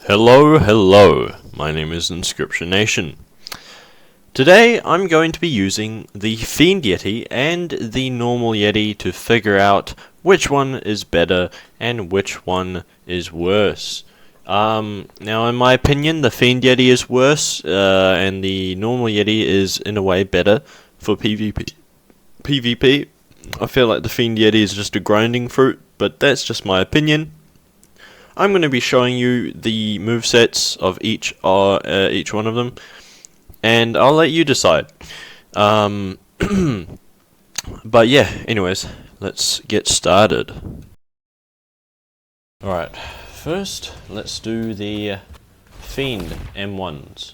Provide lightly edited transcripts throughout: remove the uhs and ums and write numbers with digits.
Hello, my name is Inscription Nation. Today I'm going to be using the Fiend Yeti and the normal Yeti to figure out which one is better and which one is worse. Now in my opinion the Fiend Yeti is worse and the normal Yeti is in a way better for PvP. I feel like the Fiend Yeti is just a grinding fruit, but that's just my opinion. I'm going to be showing you the movesets of each one of them, and I'll let you decide. But yeah, anyways, let's get started. Alright, first let's do the Fiend M1s.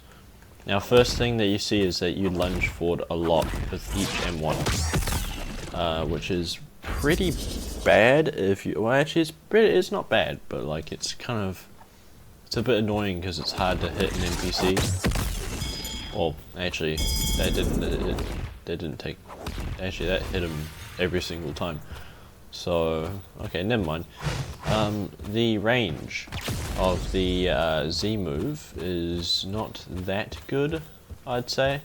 Now first thing that you see is that you lunge forward a lot with each M1, which is pretty bad if you, well actually it's not bad, but like it's a bit annoying because it's hard to hit an NPC. Well, actually that hit him every single time. So, okay, never mind. The range of the Z move is not that good, I'd say.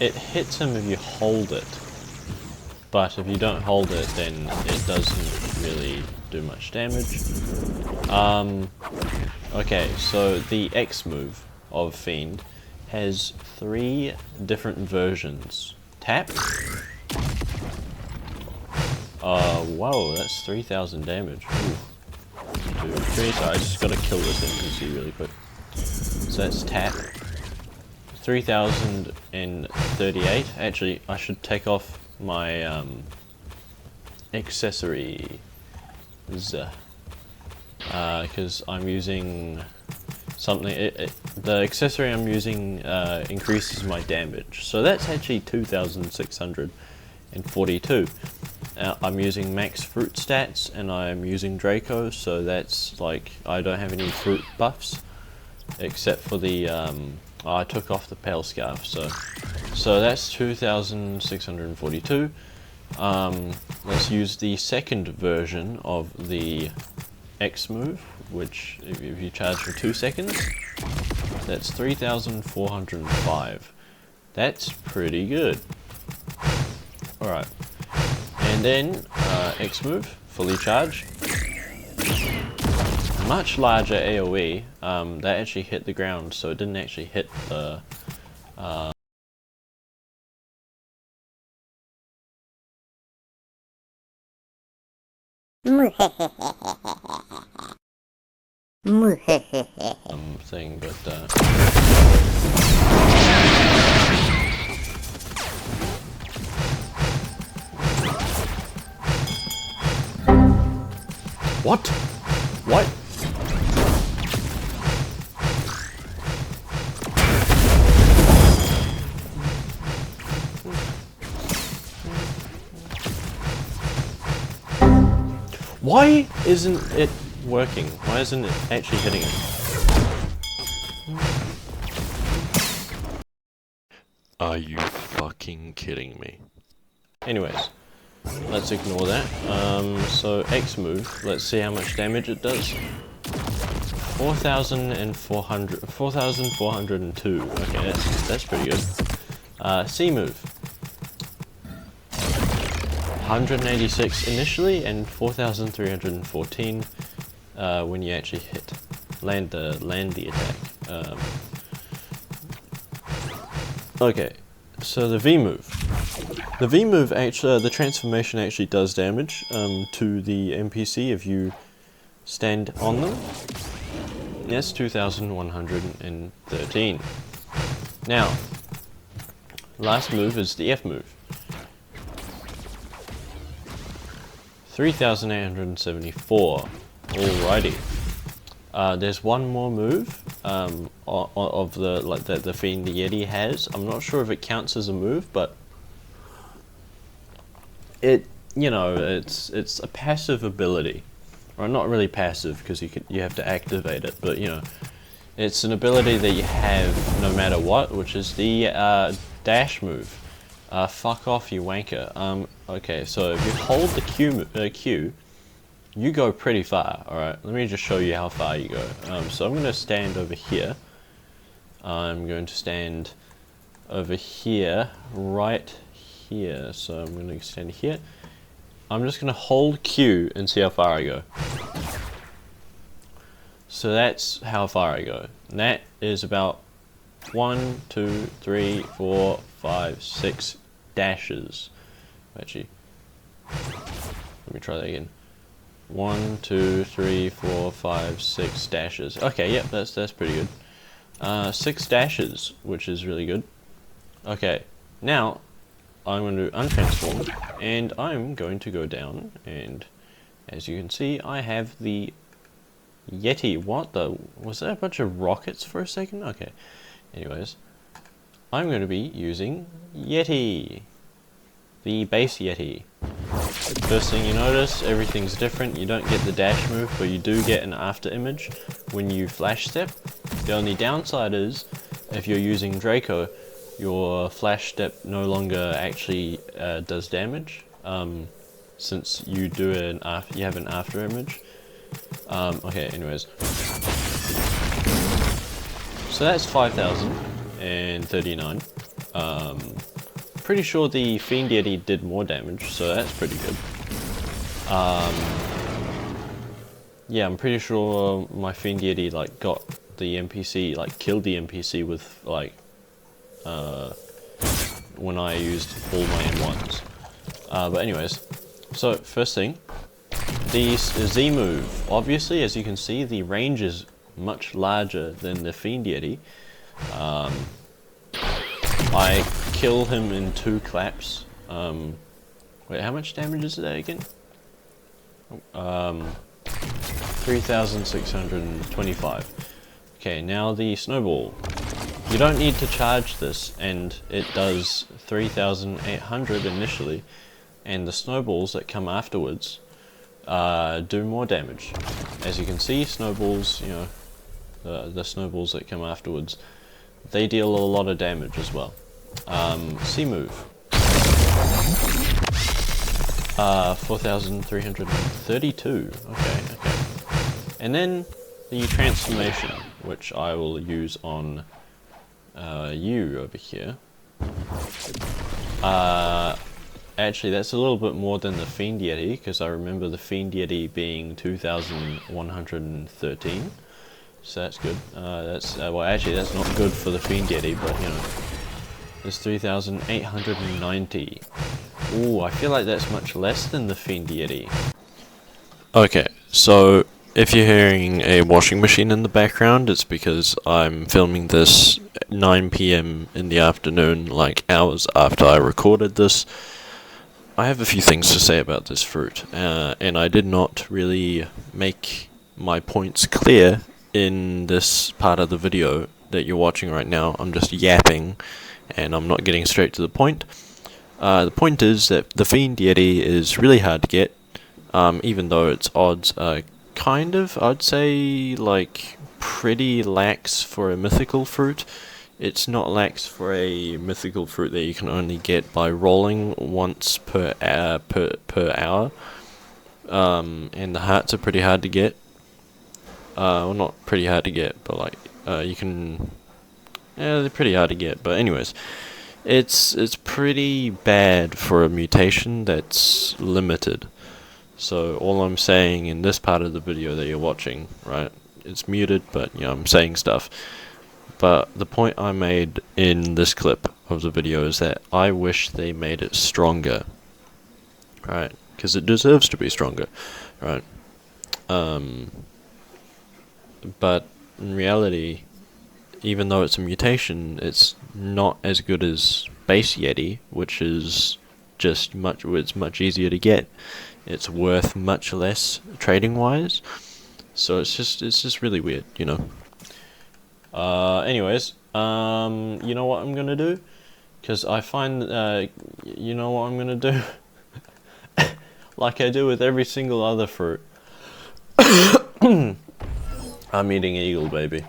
It hits him if you hold it, but if you don't hold it, then it doesn't really do much damage. Okay, so the X move of Fiend has 3 different versions. Tap. Whoa, that's 3,000 damage. Ooh. Sorry, I just gotta kill this NPC really quick. So that's tap. 3038. Actually, I should take off my accessory, because I'm using something. The accessory I'm using increases my damage, so that's actually 2,642. I'm using max fruit stats, and I'm using Draco, so that's like I don't have any fruit buffs, except for the I took off the pale scarf, so that's 2,642. Let's use the second version of the X move, which if you charge for 2 seconds, that's 3,405. That's pretty good. Alright, and then X move, fully charged. Much larger AoE, that actually hit the ground, so it didn't actually hit the thing, but what? What? Why isn't it working? Why isn't it actually hitting it? Are you fucking kidding me? Anyways, let's ignore that. So X move, let's see how much damage it does. 4,402. Okay, that's pretty good. C move. 186 initially and 4,314 when you actually land the attack. Okay, so the V move. The V move actually, the transformation actually does damage to the NPC if you stand on them. Yes, 2,113. Now, last move is the F move. 3,874. Alrighty. There's one more move of the Fiend the Yeti has. I'm not sure if it counts as a move, but it's a passive ability, or not really passive because you have to activate it, but it's an ability that you have no matter what, which is the dash move. Fuck off, you wanker. Okay, so if you hold the Q, you go pretty far. Alright, let me just show you how far you go. So I'm going to stand over here. I'm going to stand over here, right here. So I'm going to stand here. I'm just going to hold Q and see how far I go. So that's how far I go. And that is about 1, 2, 3, 4, 5, 6 dashes. Actually, let me try that again. 1, 2, 3, 4, 5, 6 dashes. Okay, yep, that's pretty good. 6 dashes, which is really good. Okay, now I'm going to untransform, and I'm going to go down, and as you can see, I have the Yeti. What the? Was that a bunch of rockets for a second? Okay. Anyways, I'm going to be using Yeti. The base Yeti. First thing you notice, everything's different. You don't get the dash move, but you do get an after image when you flash step. The only downside is, if you're using Draco, your flash step no longer actually does damage, since you do you have an after image. Okay, anyways. So that's 5,039. Pretty sure the Fiend Yeti did more damage, so that's pretty good. Yeah, I'm pretty sure my Fiend Yeti like got the NPC, like killed the NPC with like when I used all my M1s. But anyways, so first thing, the Z move. Obviously, as you can see, the range is much larger than the Fiend Yeti. I kill him in 2 claps. Wait, how much damage is that again? 3,625. Okay, now the snowball. You don't need to charge this, and it does 3,800 initially, and the snowballs that come afterwards do more damage. As you can see, snowballs, you know, the snowballs that come afterwards, they deal a lot of damage as well. C move. 4,332. Okay. And then the transformation, which I will use on you over here. Actually, that's a little bit more than the Fiend Yeti, because I remember the Fiend Yeti being 2,113. So that's good. Well, actually, that's not good for the Fiend Yeti, but you know, it's 3,890. Ooh, I feel like that's much less than the Fiend Yeti. Okay, so if you're hearing a washing machine in the background, it's because I'm filming this at 9 PM in the afternoon, like hours after I recorded this. I have a few things to say about this fruit, and I did not really make my points clear in this part of the video that you're watching right now. I'm just yapping, and I'm not getting straight to the point. The point is that the Fiend Yeti is really hard to get, even though its odds are kind of, I'd say, like, pretty lax for a mythical fruit. It's not lax for a mythical fruit that you can only get by rolling once per hour. And the hearts are pretty hard to get. Well, not pretty hard to get, but like you can. Yeah, they're pretty hard to get. But anyways, it's pretty bad for a mutation that's limited. So all I'm saying in this part of the video that you're watching, right? It's muted, but you know I'm saying stuff. But the point I made in this clip of the video is that I wish they made it stronger, right? Because it deserves to be stronger, right? But in reality, even though it's a mutation, it's not as good as base Yeti, which is just it's much easier to get. It's worth much less trading wise, so it's just really weird, you know. Anyways, you know what I'm gonna do? Because I find, you know what I'm gonna do? Like I do with every single other fruit. I'm eating eagle, baby.